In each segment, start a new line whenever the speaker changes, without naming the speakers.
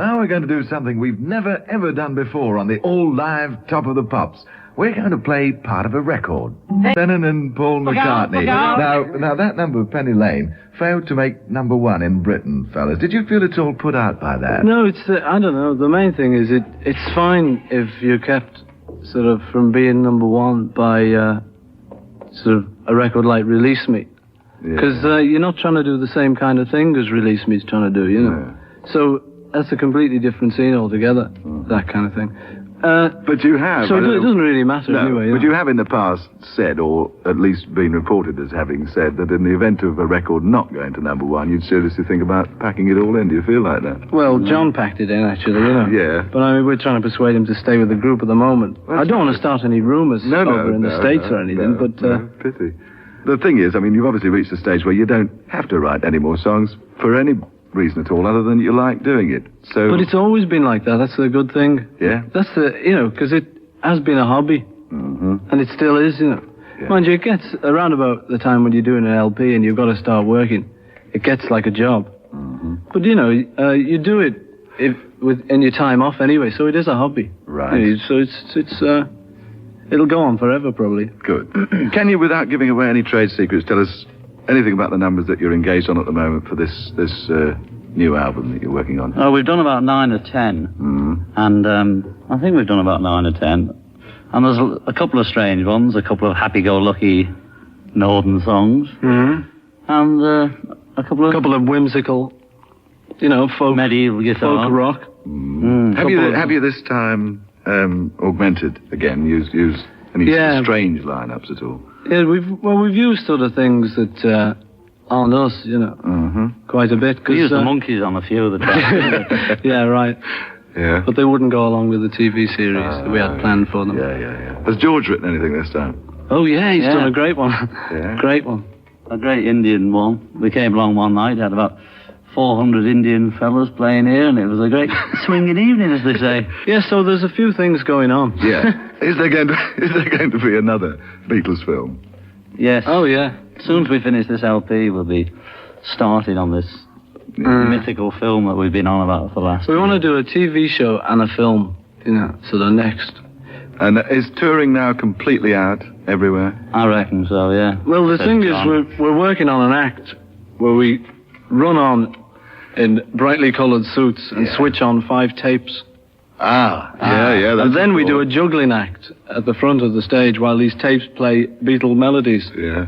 Now we're going to do something we've never ever done before on the all-live Top of the Pops. We're going to play part of a record. Lennon and Paul McCartney. Now that number of Penny Lane failed to make number one in Britain, fellas. Did you feel at all put out by that?
No, it's, I don't know. The main thing is it's fine if you're kept sort of from being number one by sort of a record like Release Me. Because you're not trying to do the same kind of thing as Release Me's trying to do, you know. Yeah. So that's a completely different scene altogether, that kind of thing.
But you have...
So it doesn't really matter anyway.
But you have in the past said, or at least been reported as having said, that in the event of a record not going to number one, you'd seriously think about packing it all in. Do you feel like that?
Well, John packed it in, actually, you know.
Yeah.
But I mean, we're trying to persuade him to stay with the group at the moment. I don't want to start any rumours over in the States or anything, but...
pity. The thing is, I mean, you've obviously reached a stage where you don't have to write any more songs for any reason at all, other than you like doing it. So,
but it's always been like that. That's the good thing.
Yeah.
That's the, you know, because it has been a hobby, and it still is, you know. Yeah. Mind you, it gets around about the time when you're doing an LP and you've got to start working. It gets like a job. But you know, you do it in your time off anyway, so it is a hobby.
Right.
You know, so it'll go on forever, probably.
Good. Can you, without giving away any trade secrets, tell us anything about the numbers that you're engaged on at the moment for this new album that you're working on?
Oh, we've done about 9 or 10. And I think we've done about 9 or 10. And there's a couple of strange ones, a couple of happy-go-lucky northern songs. And a couple of
whimsical, you know, folk...
medieval guitar.
Folk rock.
Have you this time augmented again, used any strange lineups at all?
Yeah, we've used sort of things that aren't us, you know, quite a bit.
We used the monkeys on a few of the tracks.
Yeah, right.
Yeah.
But they wouldn't go along with the TV series that we had planned for them.
Yeah. Has George written anything this time?
Oh, yeah, he's done a great one.
Yeah.
Great one.
A great Indian one. We came along one night, had about 400 Indian fellas playing here, and it was a great swinging evening, as they say.
Yeah, so there's a few things going on.
Yeah. Is there going to be another Beatles film?
Yes.
Oh, yeah.
As soon as we finish this LP, we'll be starting on this mythical film that we've been on about for the last
We want to do a TV show and a film, you know, so the next.
And is touring now completely out everywhere?
I reckon so, yeah.
Well, the thing is, we're working on an act where we run on in brightly coloured suits and switch on 5 tapes.
Yeah.
And then we do a juggling act at the front of the stage while these tapes play Beatles melodies.
Yeah.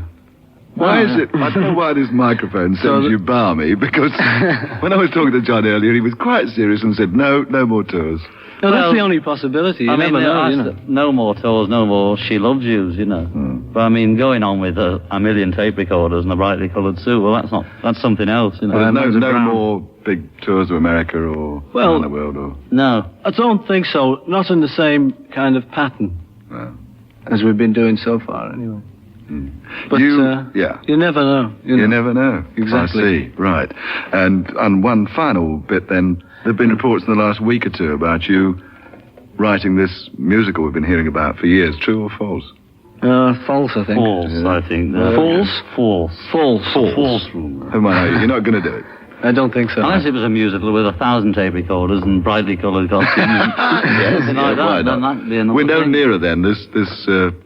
Why is it? I don't know why this microphone sends you balmy, because when I was talking to John earlier, he was quite serious and said, no more tours.
No, that's the only possibility. You never know, you know.
No more tours, no more She Loves Yous, you know. But I mean, going on with a million tape recorders and a brightly coloured suit, well, that's something else, you know.
Well, no more big tours of America or around the world, or...
No.
I don't think so. Not in the same kind of pattern as we've been doing so far, anyway. But you never know.
You never know.
Exactly.
I see. Right. And one final bit then. There have been reports in the last week or two about you writing this musical we've been hearing about for years. True or false?
False, I think.
False, I think.
False?
False.
Come on, you're not going to do it.
I don't think so.
Unless it was a musical with 1,000 tape recorders and brightly coloured costumes. Something like that. Then that'd be another
We're no
thing.
nearer then, this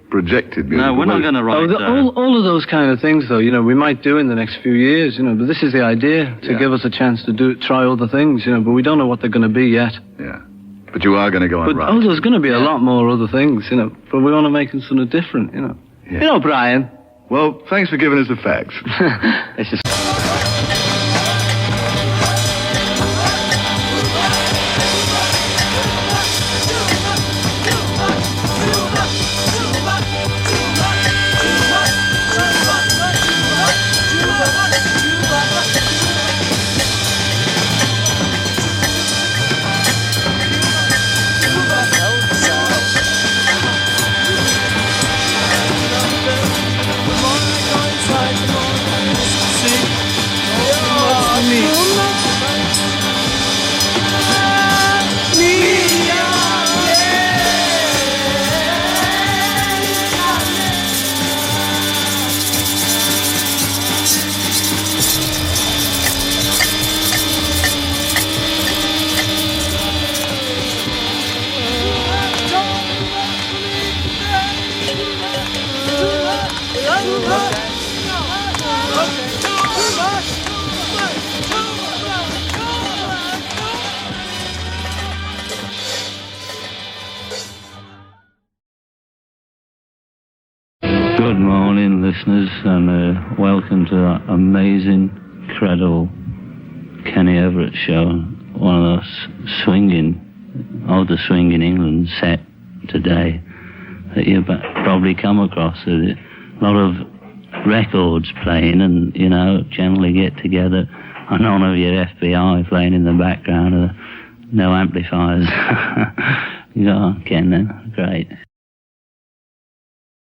projected musical.
No, we're not going to write
all of those kind of things, though, you know, we might do in the next few years, you know, but this is the idea, to give us a chance to try other things, you know, but we don't know what they're going to be yet.
Yeah. But you are going to go on right.
Oh, there's going to be a lot more other things, you know, but we want to make them sort of different, you know. Yeah. You know, Brian.
Well, thanks for giving us the facts.
It's just...
See
listeners, and welcome to that amazing, incredible Kenny Everett show. One of those swinging, the swing in England set today that you probably come across. A lot of records playing, and, you know, generally get together. And none of your FBI playing in the background, no amplifiers. You go on, Ken, then. Great.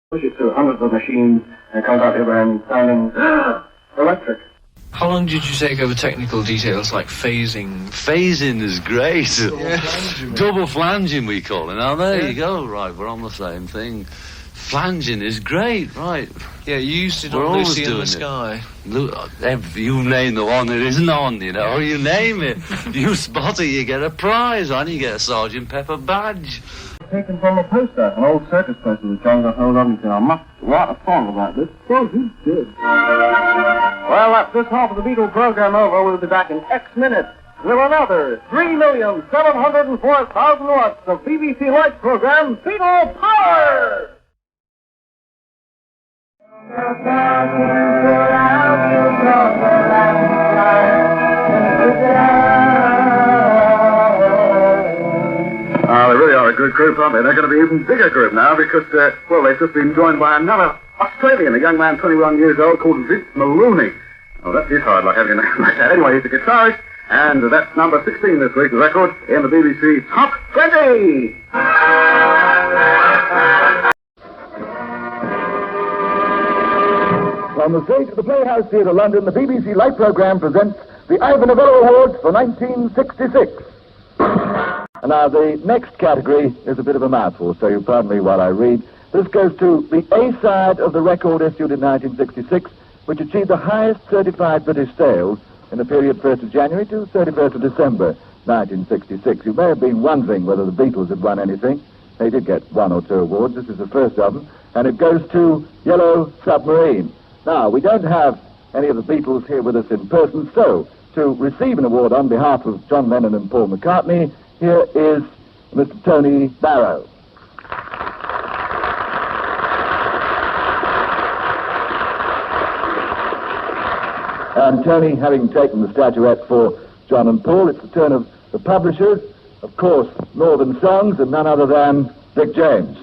Push it to hundreds of machines and comes out the other end sounding electric.
How long did you take over technical details like phasing?
Phasing is great.
Yeah.
Double flanging, we call it. Now, there you go. Right, we're on the same thing. Flanging is great, right.
Yeah, you used it
We're
on
always
Lucy in
doing
the
it.
Sky.
Look, you name the one that isn't on, you know. You name it. You spot it, you get a prize, and you get a Sergeant Pepper badge.
Taken from a poster, an old circus poster that John got hold of and said, I must write a song about this. Well, he did. Well, that's this half of the Beatles program over. We'll be back in X minutes with another 3,704,000 watts of BBC Lights program, Beatle Power!
They really are a good group, aren't they? They're going to be an even bigger group now because, well, they've just been joined by another Australian, a young man 21 years old called Vince Maloney. Oh, that is hard, like having a name like that. Anyway, he's a guitarist, and that's number 16 this week, the record in the BBC Top 20!
From the stage of the Playhouse Theatre, London, the BBC Light Programme presents the Ivor Novello Awards for 1966. And now, the next category is a bit of a mouthful, so you pardon me while I read. This goes to the A-side of the record issued in 1966, which achieved the highest certified British sales in the period 1st of January to 31st of December 1966. You may have been wondering whether the Beatles had won anything. They did get one or two awards. This is the first of them, and it goes to Yellow Submarine. Now, we don't have any of the Beatles here with us in person, so to receive an award on behalf of John Lennon and Paul McCartney, here is Mr. Tony Barrow. And Tony, having taken the statuette for John and Paul, it's the turn of the publishers, of course, Northern Songs, and none other than Dick James.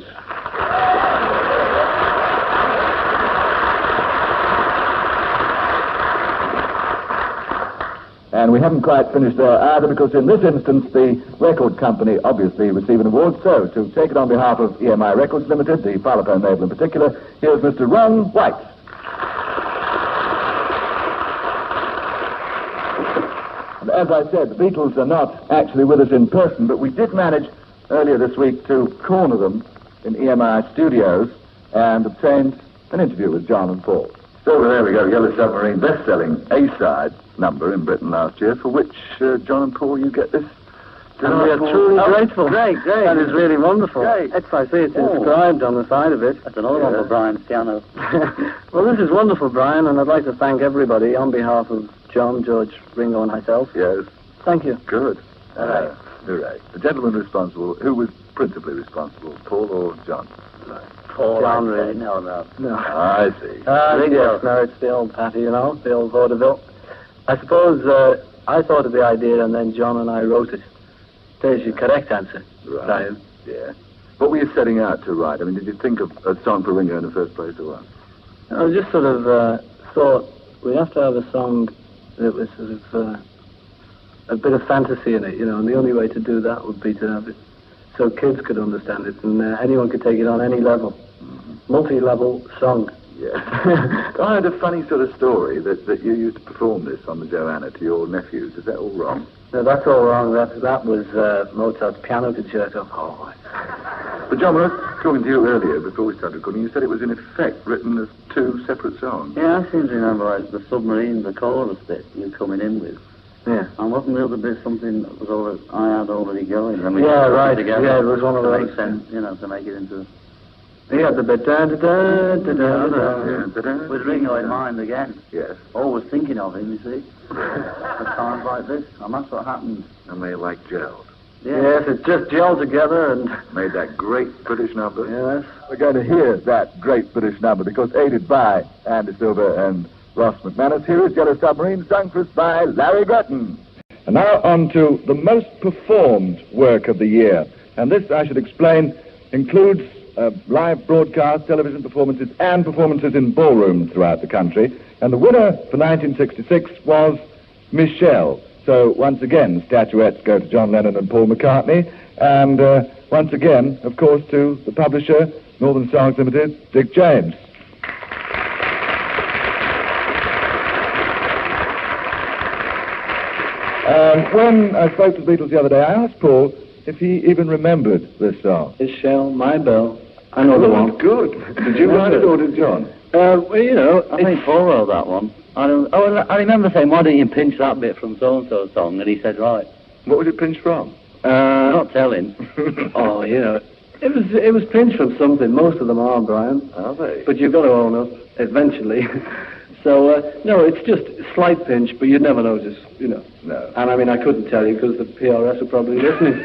And we haven't quite finished there either, because in this instance the record company obviously receive an award. So, to take it on behalf of EMI Records Limited, the Parlophone label in particular, here's Mr. Ron White. And as I said, the Beatles are not actually with us in person, but we did manage earlier this week to corner them in EMI studios and obtained an interview with John and Paul. So there we go, Yellow Submarine, best-selling A-side number in Britain last year, for which, John and Paul, you get this.
And we are truly grateful.
Great.
That is really wonderful.
Great.
That's I see it's inscribed on the side of it.
That's another one for Brian's piano.
Well, this is wonderful, Brian, and I'd like to thank everybody on behalf of John, George, Ringo, and myself.
Yes.
Thank you.
Good. Hooray. The gentleman responsible, who was principally responsible, Paul or John?
Paul,
John, really.
No.
I see.
Yes, no, it's the old Patty, you know, the old vaudeville. I suppose I thought of the idea, and then John and I wrote it. There's your correct answer,
Right.
Brian.
Yeah. What were you setting out to write? I mean, did you think of a song for Ringo in the first place, or what?
I just sort of thought we have to have a song that was sort of a bit of fantasy in it, you know, and the only way to do that would be to have it so kids could understand it, and anyone could take it on any level. Mm-hmm. Multi-level song.
Yeah. I had a funny sort of story that you used to perform this on the Joanna to your nephews. Is that all wrong?
No, that's all wrong. That was Mozart's piano concerto.
Oh, but John, when I was talking to you earlier, before we started recording, you said it was in effect written as two separate songs.
Yeah, I seem to remember, like, the submarine, the chorus bit you coming in with.
Yeah.
And wasn't the other bit something that was I had already going? And we
Yeah,
put it
right.
together
Yeah, it was one of
to
those.
make sense, you know, to make it into...
He had the bit da-da-da-da-da-da.
With Ringo in mind again.
Yes.
Always thinking of him, you see. At times like this. And that's what happened.
And they like gelled.
Yes, it just gelled together and...
Made that great British number.
Yes.
We're going to hear that great British number because aided by Andy Silver and Ross McManus, here is Yellow Submarine, sung for us by Larry Gretton. And now on to the most performed work of the year. And this, I should explain, includes live broadcast, television performances, and performances in ballrooms throughout the country. And the winner for 1966 was Michelle. So once again, statuettes go to John Lennon and Paul McCartney. And once again, of course, to the publisher, Northern Songs Limited, Dick James. When I spoke to the Beatles the other day, I asked Paul if he even remembered this song.
Michelle, My Bell. I know the one.
Good. Did you write it or did John?
Well, you know, I think Paul wrote that one. I remember saying, why don't you pinch that bit from so-and-so's song? And he said, right.
What was it pinched from?
Not telling.
Oh, you know, it was pinched from something. Most of them are, Brian.
Are they?
But you've got to own up, eventually. So, no, it's just a slight pinch, but you'd never notice, you know.
No.
And I mean, I couldn't tell you because the PRS are probably listening.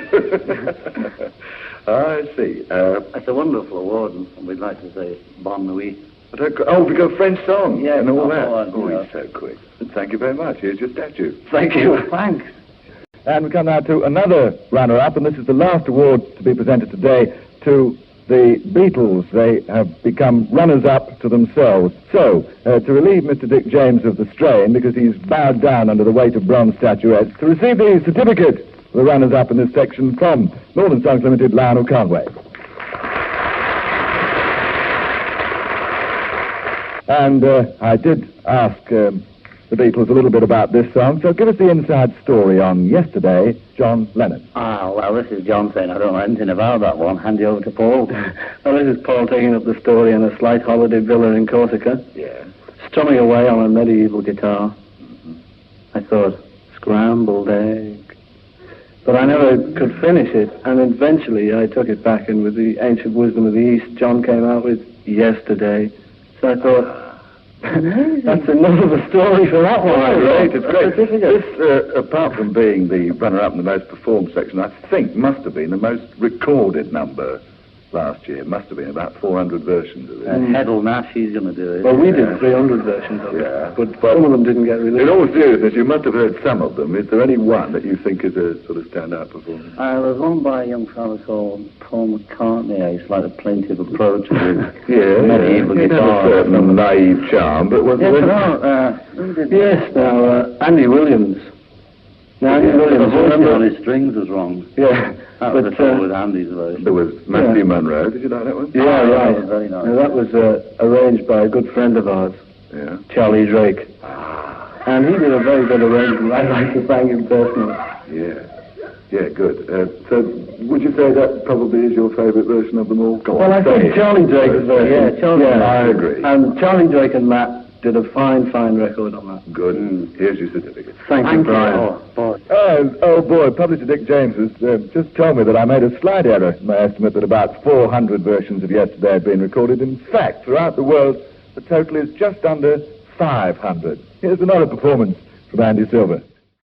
I see.
It's a wonderful award, and we'd like to say Bon Nuit.
Oh, we got French song.
Yeah,
and all that.
Yeah.
He's so quick. Thank you very much. Here's your statue.
Thank you.
Thanks.
And we come now to another runner-up, and this is the last award to be presented today to the Beatles. They have become runners-up to themselves. So, to relieve Mr. Dick James of the strain, because he's bowed down under the weight of bronze statuettes, to receive the certificate for the runners-up in this section from Northern Songs Limited, Lionel Conway. And I did ask the Beatles a little bit about this song, so give us the inside story on Yesterday, John Lennon.
Ah, well, this is John saying I don't know anything about that one. Hand you over to Paul.
Well, this is Paul taking up the story in a slight holiday villa in Corsica.
Yeah.
Strumming away on a medieval guitar. Mm-hmm. I thought, scrambled egg. But I never could finish it, and eventually I took it back, and with the ancient wisdom of the East, John came out with Yesterday. So I thought, that's enough of a story for that one.
It's great. This, apart from being the runner-up in the most performed section, I think must have been the most recorded number last year. It must have been about 400 versions of it.
Heddle Nash, he's going to do it.
Well, we did 300 versions of it, but some of them didn't get released.
In all seriousness, you must have heard some of them. Is there any one that you think is a sort of standout performance?
There's one by a young fellow called Paul McCartney. He's like a plaintive approach with medieval guitar.
A certain naive charm, but was there
Yes,
Andy Williams. Now, Andy Williams,
the voice on his strings was wrong.
Yeah.
That was the trouble with Andy's version.
There was Matthew Monroe. Did you like that one?
Yeah, right.
That was very nice.
Now, that was arranged by a good friend of ours, Charlie Drake. And he did a very good arrangement. I like to thank him personally.
Yeah, good. So, would you say that probably is your favourite version of them all?
Well, I think Charlie Drake's version.
Yeah, Charlie.
Yeah, I agree.
And Charlie Drake and Matt did a fine record on that.
Good. Here's your certificate.
Thank you, Brian.
Oh, boy, publisher Dick James has just told me that I made a slight error in my estimate that about 400 versions of Yesterday had been recorded. In fact, throughout the world, the total is just under 500. Here's another performance from Andy Silver.